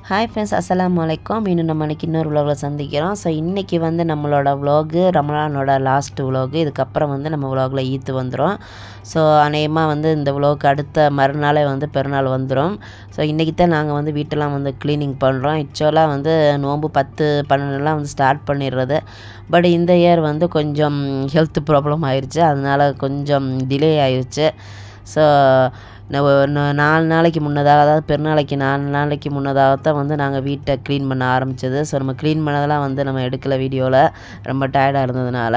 Hi friends, அஸ்ஸலாமு அலைக்கும். இன்னும் நம்ம இன்றைக்கி இன்னொரு விலாகில் சந்திக்கிறோம். ஸோ இன்றைக்கி வந்து நம்மளோட விலாகு ரமலானோட லாஸ்ட் விலாகு. இதுக்கப்புறம் வந்து நம்ம விலாகில் ஈத்து வந்துடும். ஸோ அநேகமாக வந்து இந்த விலாகுக்கு அடுத்த மறுநாளே வந்து பெருநாள் வந்துடும். ஸோ இன்றைக்கி தான் நாங்கள் வந்து வீட்டெல்லாம் வந்து க்ளீனிங் பண்ணுறோம். ஆக்சுவலாக வந்து நோன்பு 10-12 வந்து ஸ்டார்ட் பண்ணிடுறது. பட் இந்த இயர் வந்து கொஞ்சம் ஹெல்த் ப்ராப்ளம் ஆயிடுச்சு, அதனால் கொஞ்சம் டிலே ஆயிடுச்சு. ஸோ 4 நாளைக்கு முன்னதாக, அதாவது பெருநாளைக்கு 4 நாளைக்கு முன்னதாகத்தான் வந்து நாங்கள் வீட்டை க்ளீன் பண்ண ஆரம்பித்தது. ஸோ நம்ம க்ளீன் பண்ணதெல்லாம் வந்து நம்ம எடுக்கலை வீடியோவில், ரொம்ப டயர்டாக இருந்ததுனால.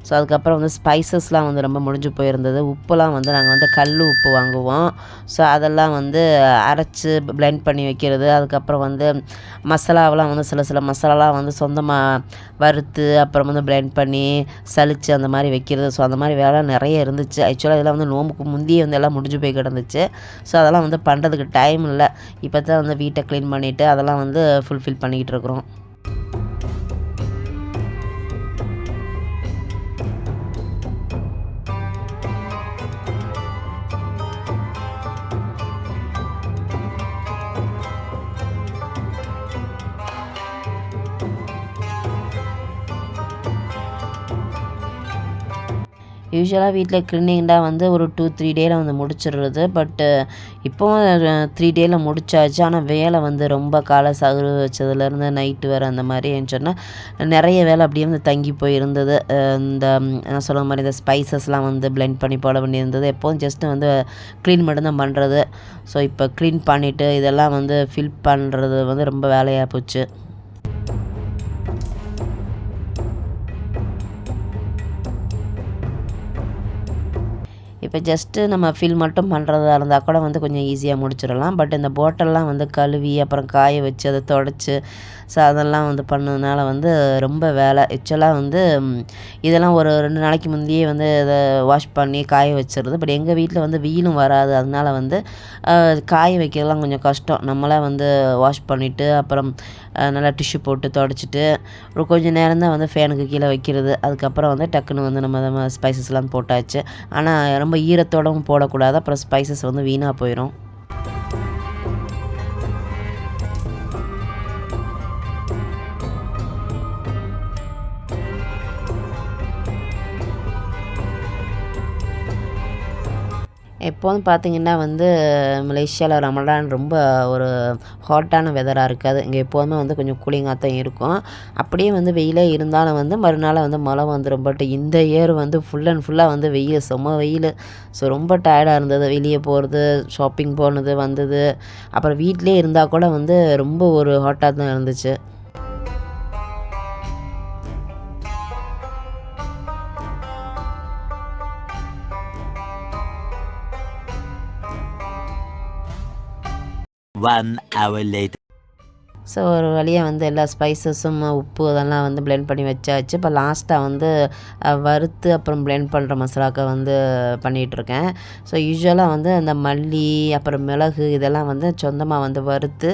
ஸோ அதுக்கப்புறம் வந்து ஸ்பைசஸ்லாம் வந்து ரொம்ப முடிஞ்சு போயிருந்தது. உப்புலாம் வந்து நாங்கள் வந்து கல் உப்பு வாங்குவோம். ஸோ அதெல்லாம் வந்து அரைச்சி பிளெண்ட் பண்ணி வைக்கிறது. அதுக்கப்புறம் வந்து மசாலாவெலாம் வந்து சில மசாலாலாம் வந்து சொந்தமாக வறுத்து அப்புறம் வந்து பிளெண்ட் பண்ணி சலித்து அந்த மாதிரி வைக்கிறது. ஸோ அந்த மாதிரி வேலை நிறைய இருந்துச்சு. ஆக்சுவலாக இதெல்லாம் வந்து நோம்புக்கு முந்தையே வந்து எல்லாம் முடிஞ்சு போய் கிடந்துச்சு. ஸோ அதெல்லாம் வந்து பண்ணுறதுக்கு டைம் இல்லை. இப்போ தான் வந்து வீட்டை க்ளீன் பண்ணிவிட்டு அதெல்லாம் வந்து ஃபுல்ஃபில் பண்ணிக்கிட்டு இருக்கிறோம். யூஸ்வலாக வீட்டில் க்ளீனிங்டாக வந்து ஒரு 2-3 டேயில் வந்து முடிச்சிடுறது. பட்டு இப்போவும் 3 டேயில் முடிச்சாச்சு. ஆனால் வேலை வந்து ரொம்ப காலை சகுறு வச்சதுலேருந்து நைட்டு வேறு அந்த மாதிரி சொன்னால் நிறைய வேலை அப்படியே வந்து தங்கி போயிருந்தது. இந்த நான் சொல்கிற மாதிரி இந்த ஸ்பைசஸ்லாம் வந்து பிளெண்ட் பண்ணி போட வேண்டியிருந்தது. எப்போதும் ஜஸ்ட்டு வந்து க்ளீன் மட்டும்தான் பண்ணுறது. ஸோ இப்போ க்ளீன் பண்ணிவிட்டு இதெல்லாம் வந்து ஃபில் பண்ணுறது வந்து ரொம்ப வேலையாக போச்சு. இப்போ ஜஸ்ட்டு நம்ம ஃபில் மட்டும் பண்ணுறதா இருந்தால் கூட வந்து கொஞ்சம் ஈஸியாக முடிச்சிடலாம். பட் இந்த பாட்டில்லாம் வந்து கழுவி அப்புறம் காய வச்சு அதை தொடச்சி ஸோ அதெல்லாம் வந்து பண்ணதுனால வந்து ரொம்ப வேலை. ஆக்சுவலாக வந்து இதெல்லாம் ஒரு 2 நாளைக்கு முந்தையே வந்து இதை வாஷ் பண்ணி காய வச்சிடுறது. பட் எங்கள் வீட்டில் வந்து வெயிலும் வராது, அதனால வந்து காய வைக்கிறதுலாம் கொஞ்சம் கஷ்டம். நம்மளே வந்து வாஷ் பண்ணிவிட்டு அப்புறம் நல்லா டிஷ்யூ போட்டு தொடச்சிட்டு ஒரு கொஞ்சம் நேரம் தான் வந்து ஃபேனுக்கு கீழே வைக்கிறது. அதுக்கப்புறம் வந்து டக்குன்னு வந்து நம்ம ஸ்பைசஸ்லாம் போட்டாச்சு. ஆனால் ரொம்ப ஈரத்தோடவும் போடக்கூடாது, அப்புறம் ஸ்பைசஸ் வந்து வீணாக போயிடும். எப்போதும் பார்த்திங்கன்னா வந்து மலேசியாவில் ரமலான் ரொம்ப ஒரு ஹாட்டான வெதராக இருக்காது. இங்கே எப்போதுமே வந்து கொஞ்சம் கூலிங்காக தான் இருக்கும். அப்படியே வந்து வெயிலே இருந்தாலும் வந்து மறுநாள் வந்து மழை வந்துடும். பட் இந்த இயர் வந்து ஃபுல் அண்ட் ஃபுல்லாக வந்து வெயில், செம்ம வெயில். ஸோ ரொம்ப டயர்டாக இருந்தது. வெளியே போகிறது, ஷாப்பிங் போனது வந்தது, அப்புறம் வீட்டிலே இருந்தால் கூட வந்து ரொம்ப ஒரு ஹாட்டாக தான் இருந்துச்சு. One hour later. ஸோ ஒரு வழியாக வந்து எல்லா ஸ்பைசஸும் உப்பு அதெல்லாம் வந்து பிளெண்ட் பண்ணி வச்சாச்சு. இப்போ லாஸ்ட்டாக வந்து வறுத்து அப்புறம் பிளெண்ட் பண்ணுற மசாலாக்க வந்து பண்ணிகிட்ருக்கேன். ஸோ யூஸ்வலாக வந்து அந்த மல்லி அப்புறம் மிளகு இதெல்லாம் வந்து சொந்தமாக வந்து வறுத்து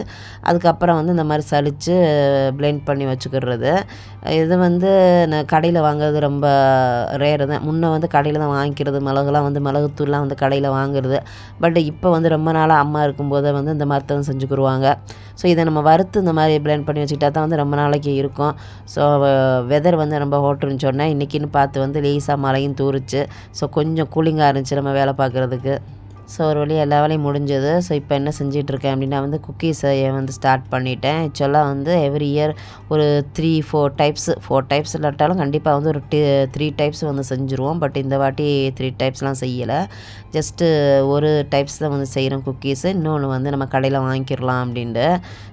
அதுக்கப்புறம் வந்து இந்த மாதிரி சலித்து பிளெண்ட் பண்ணி வச்சுக்கிறது. இது வந்து நான் கடையில் வாங்குறது ரொம்ப ரேரு தான். முன்னே வந்து கடையில் தான் வாங்கிக்கிறது. மிளகுலாம் வந்து மிளகுத்தூள்லாம் வந்து கடையில் வாங்குறது. பட் இப்போ வந்து ரொம்ப நாளாக அம்மா இருக்கும்போது வந்து இந்த மாதிரி தான் செஞ்சுக்கிடுவாங்க. ஸோ இதை நம்ம வறுத்து இந்த மாதிரி பிளெண்ட் பண்ணி வச்சுக்கிட்டா தான் வந்து ரொம்ப நாளைக்கு இருக்கும். ஸோ வெதர் வந்து ரொம்ப ஹாட்டுன்னு சொன்னேன். இன்றைக்கின்னு பார்த்து வந்து லேசாக மழையும் தூறுச்சு. ஸோ கொஞ்சம் கூலிங்காக இருந்துச்சு நம்ம வேலை பார்க்குறதுக்கு. ஸோ ஒரு வழியாக எல்லா வேலையும் முடிஞ்சது. ஸோ இப்போ என்ன செஞ்சிட்ருக்கேன் அப்படின்னா வந்து குக்கீஸ் வந்து ஸ்டார்ட் பண்ணிட்டேன். ஆக்சுவலாக வந்து எவ்ரி இயர் ஒரு 4 டைப்ஸ் இல்லாட்டாலும் கண்டிப்பாக வந்து ஒரு 3 டைப்ஸ் வந்து செஞ்சுருவோம். பட் இந்த வாட்டி 3 டைப்ஸ்லாம் செய்யலை. ஜஸ்ட்டு ஒரு டைப்ஸ் தான் வந்து செய்கிறோம் குக்கீஸு. இன்னொன்று வந்து நம்ம கடையில் வாங்கிக்கிடலாம் அப்படின்ட்டு.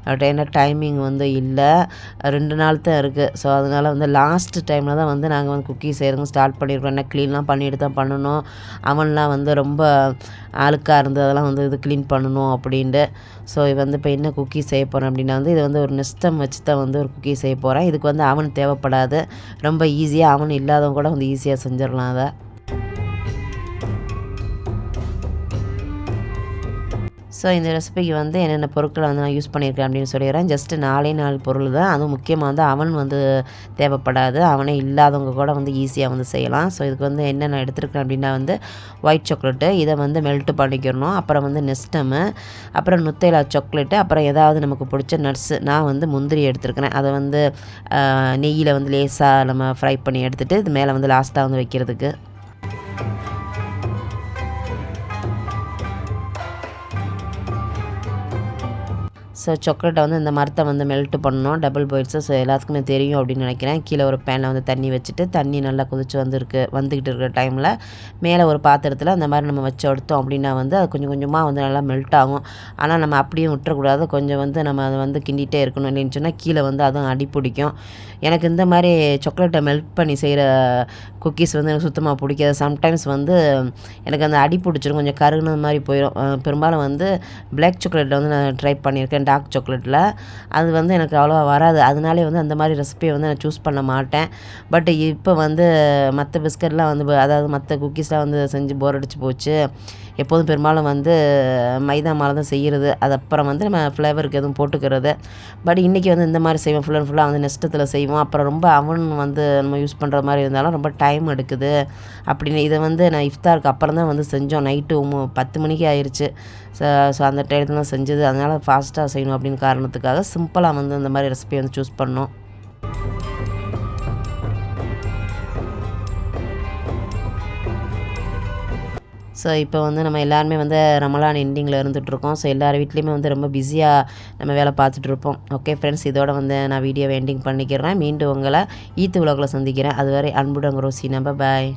பட் என்ன டைமிங் வந்து இல்லை, 2 நாள் தான் இருக்குது. ஸோ அதனால் வந்து லாஸ்ட் டைமில் தான் வந்து நாங்கள் வந்து குக்கீஸ் செய்கிறதுக்கு ஸ்டார்ட் பண்ணியிருக்கோம். என்ன க்ளீன்லாம் பண்ணிட்டு தான் பண்ணணும். அவன்லாம் வந்து ரொம்ப அழுக்காக இருந்தது, அதெல்லாம் வந்து இது க்ளீன் பண்ணணும் அப்படின்ட்டு. ஸோ இது வந்து இப்போ என்ன குக்கீ செய்ய போகிறேன் அப்படின்னா வந்து இது வந்து ஒரு நெஸ்டம் வச்சு தான் வந்து ஒரு குக்கீ செய்ய போகிறேன். இதுக்கு வந்து அவன் தேவைப்படாது. ரொம்ப ஈஸியாக அவன் இல்லாதவங்க கூட வந்து ஈஸியாக செஞ்சிடலாம் அதை. ஸோ இந்த ரெசிபிக்கு வந்து என்னென்ன பொருட்களை வந்து நான் யூஸ் பண்ணியிருக்கேன் அப்படின்னு சொல்லிடுறேன். ஜஸ்ட்டு 4 பொருள் தான். அதுவும் முக்கியமாக வந்து அவன் வந்து தேவைப்படாது. அவனே இல்லாதவங்க கூட வந்து ஈஸியாக வந்து செய்யலாம். ஸோ இதுக்கு வந்து என்னென்ன எடுத்துருக்கேன் அப்படின்னா வந்து ஒயிட் சாக்லேட்டு, இதை வந்து மெல்ட்டு பண்ணிக்கிறணும். அப்புறம் வந்து நெஸ்டமு, அப்புறம் நுத்தேலா சாக்லேட்டு, அப்புறம் ஏதாவது நமக்கு பிடிச்ச நட்ஸு. நான் வந்து முந்திரி எடுத்துருக்கிறேன். அதை வந்து நெய்யில் வந்து லேசாக நம்ம ஃப்ரை பண்ணி எடுத்துகிட்டு இது மேலே வந்து லாஸ்ட்டாக வந்து வைக்கிறதுக்கு. ஸோ சாக்லேட்டை வந்து இந்த மரத்தை வந்து மெல்ட்டு பண்ணணும், டபுள் பாயில்ஸு. ஸோ எல்லாத்துக்குமே தெரியும் அப்படின்னு நினைக்கிறேன். கீழே ஒரு பேனில் வந்து தண்ணி வச்சுட்டு, தண்ணி நல்லா கொதிச்சு வந்துக்கிட்டு இருக்கிற டைமில் மேலே ஒரு பாத்திரத்தில் அந்த மாதிரி நம்ம வச்சு எடுத்தோம் அப்படின்னா வந்து அது கொஞ்சம் கொஞ்சமாக வந்து நல்லா மெல்ட் ஆகும். ஆனால் நம்ம அப்படியே விட்டுறக்கூடாது. கொஞ்சம் வந்து நம்ம அதை வந்து கிண்டிகிட்டே இருக்கணும். இல்லைன்னு சொன்னால் கீழே வந்து அதுவும் அடி பிடிக்கும். எனக்கு இந்த மாதிரி சாக்லேட்டை மெல்ட் பண்ணி செய்கிற குக்கீஸ் வந்து எனக்கு சுத்தமாக பிடிக்காது. சம்டைம்ஸ் வந்து எனக்கு அந்த அடி பிடிச்சிரும், கொஞ்சம் கருகுனது மாதிரி போயிடும். பெரும்பாலும் வந்து பிளாக் சாக்லேட்டில் வந்து நான் ட்ரை பண்ணியிருக்கேன், டார்க் சாக்லேட்டில். அது வந்து எனக்கு அவ்வளோவா வராது. அதனாலே வந்து அந்த மாதிரி ரெசிபியை வந்து நான் சூஸ் பண்ண மாட்டேன். பட் இப்போ வந்து மற்ற பிஸ்கட்லாம் வந்து அதாவது மற்ற குக்கீஸ்லாம் வந்து செஞ்சு போர் அடிச்சு போச்சு. எப்போதும் பெரும்பாலும் வந்து மைதா மாவில் தான் செய்கிறது. அது அப்புறம் வந்து நம்ம ஃப்ளேவருக்கு எதுவும் போட்டுக்கிறது. பட் இன்றைக்கி வந்து இந்த மாதிரி செய்வோம். ஃபுல் அண்ட் ஃபுல்லாக வந்து நெஸ்டத்தில் செய்வோம். அப்புறம் ரொம்ப அவன் வந்து நம்ம யூஸ் பண்ணுற மாதிரி இருந்தாலும் ரொம்ப டைம் எடுக்குது அப்படின்னு இதை வந்து நான் இஃப்தாருக்கு அப்புறம் தான் வந்து செஞ்சோம். நைட்டு 10 மணிக்கு ஆயிடுச்சு. ஸோ அந்த டைத்தில் தான் செஞ்சது. அதனால் ஃபாஸ்ட்டாக செய்யணும் அப்படின்னு காரணத்துக்காக சிம்பிளாக வந்து இந்த மாதிரி ரெசிபி வந்து சூஸ் பண்ணோம். ஸோ இப்போ வந்து நம்ம எல்லாருமே வந்து ரமலான் எண்டிங்கில் இருந்துகிட்ருக்கோம். ஸோ எல்லார் வீட்லேயுமே வந்து ரொம்ப பிஸியாக நம்ம வேலை பார்த்துட்ருப்போம். ஓகே ஃப்ரெண்ட்ஸ், இதோட வந்து நான் வீடியோவை எண்டிங் பண்ணிக்கிறேன். மீண்டும் உங்களை ஈத் விலாகில் சந்திக்கிறேன். அதுவரை அன்புடன் ரோசி. பாய்.